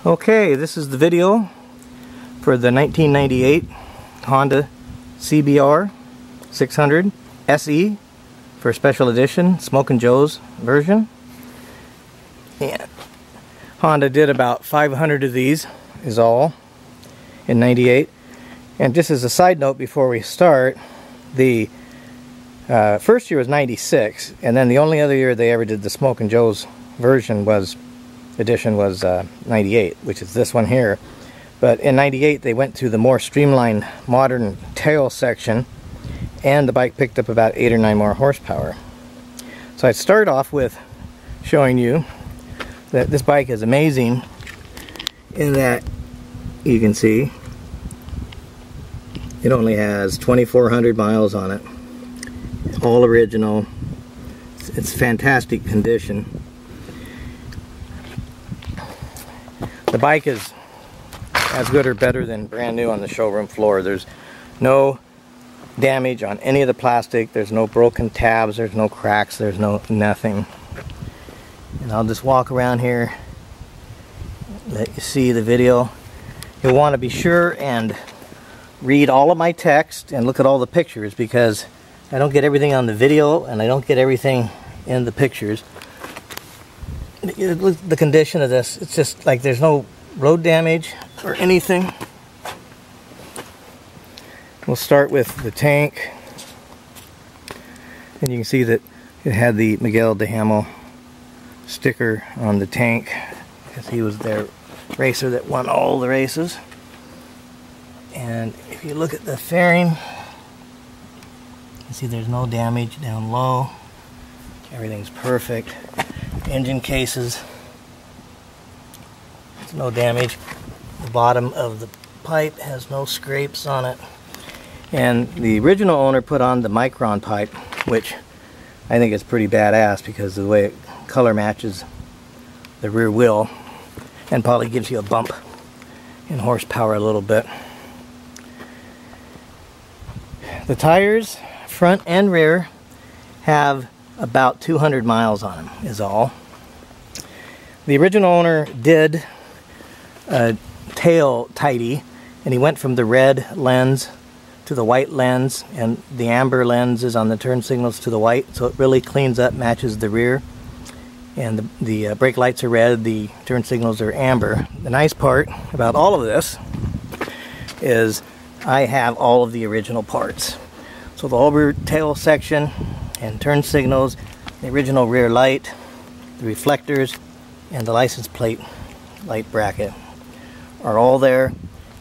Okay, this is the video for the 1998 Honda CBR 600 SE for special edition Smokin' Joe's version. And Honda did about 500 of these is all in 98. And just as a side note before we start, the first year was 96, and then the only other year they ever did the Smokin' Joe's version was 98, which is this one here. But in 98 they went to the more streamlined modern tail section, and the bike picked up about 8 or 9 more horsepower. So I'd start off with showing you that this bike is amazing in that you can see it only has 2,400 miles on it. All original. It's fantastic condition. The bike is as good or better than brand new on the showroom floor. There's no damage on any of the plastic. There's no broken tabs. There's no cracks. There's nothing. And I'll just walk around here, let you see the video. You'll want to be sure and read all of my text and look at all the pictures, because I don't get everything on the video and I don't get everything in the pictures. Look at the condition of this. It's just like there's no road damage or anything. We'll start with the tank, and you can see that it had the Miguel de Hamel sticker on the tank because he was their racer that won all the races. And if you look at the fairing, you see there's no damage down low. Everything's perfect. Engine cases, there's no damage. The bottom of the pipe has no scrapes on it. And the original owner put on the Micron pipe, which I think is pretty badass because of the way it color matches the rear wheel, and probably gives you a bump in horsepower a little bit. The tires, front and rear, have about 200 miles on them is all. The original owner did a tail tidy, and he went from the red lens to the white lens, and the amber lens is on the turn signals to the white, so it really cleans up, matches the rear. And the brake lights are red, the turn signals are amber. The nice part about all of this is I have all of the original parts. So the whole rear tail section and turn signals, the original rear light, the reflectors, and the license plate light bracket are all there.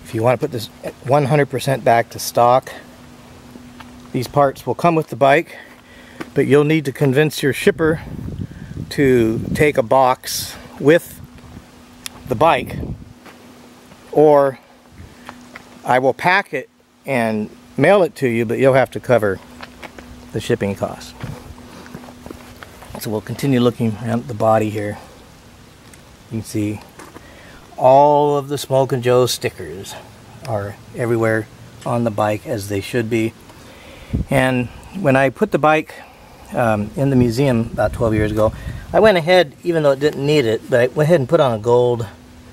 If you want to put this 100% back to stock, these parts will come with the bike, but you'll need to convince your shipper to take a box with the bike, or I will pack it and mail it to you, but you'll have to cover the shipping costs. So we'll continue looking at the body here. You can see all of the Smokin' Joe stickers are everywhere on the bike, as they should be. And when I put the bike in the museum about 12 years ago, I went ahead, even though it didn't need it, but I went ahead and put on a gold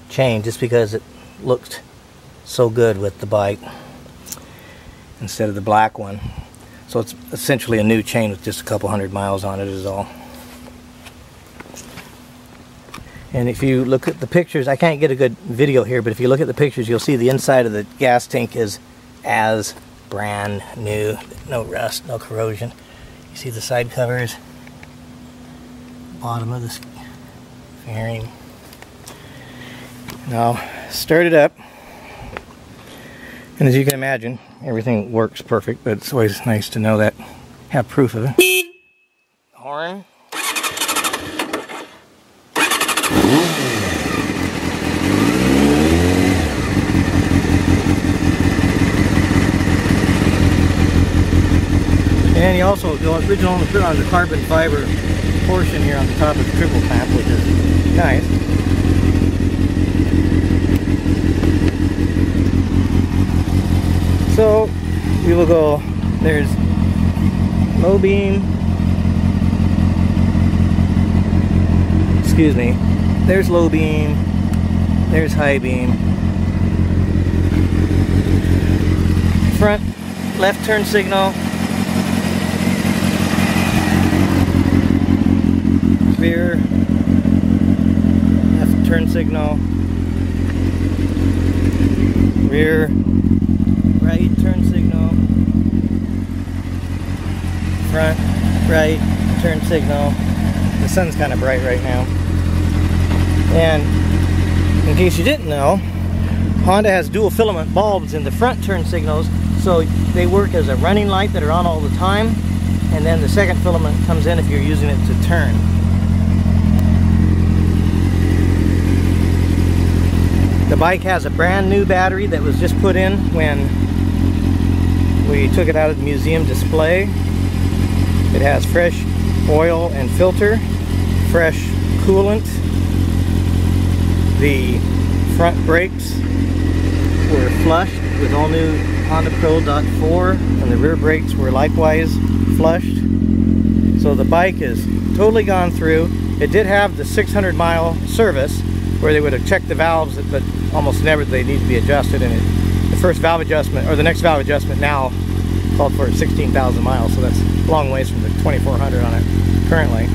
chain just because it looked so good with the bike instead of the black one. So it's essentially a new chain with just a couple hundred miles on it is all. And if you look at the pictures, I can't get a good video here, but if you look at the pictures, you'll see the inside of the gas tank is as brand new. No rust, no corrosion. You see the side covers, bottom of the fairing. Now, start it up. And as you can imagine, everything works perfect, but it's always nice to know that, have proof of it. Horn. And you also, the original owner put on the carbon fiber portion here on the top of the triple clamp, which is nice. So we will go, there's low beam, excuse me, there's low beam, There's high beam. Front left turn signal. Rear left turn signal. Rear right turn signal. Front right turn signal. The sun's kind of bright right now. And in case you didn't know, Honda has dual filament bulbs in the front turn signals, so they work as a running light that are on all the time, and then the second filament comes in if you're using it to turn. The bike has a brand new battery that was just put in when we took it out of the museum display. It has fresh oil and filter, fresh coolant. The front brakes were flushed with all new Honda Pro .4, and the rear brakes were likewise flushed. So the bike is totally gone through. It did have the 600-mile service where they would have checked the valves, but almost never they need to be adjusted. And the first valve adjustment, or the next valve adjustment now called for 16,000 miles, so that's a long ways from the 2,400 on it currently.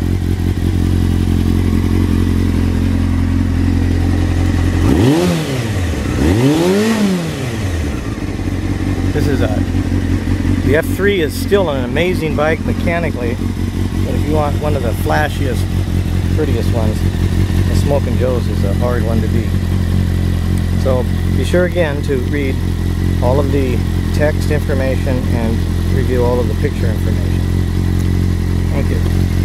This is the F3 is still an amazing bike mechanically, but if you want one of the flashiest, prettiest ones, the Smokin' Joe's is a hard one to beat. So be sure again to read all of the text information and review all of the picture information. Thank you.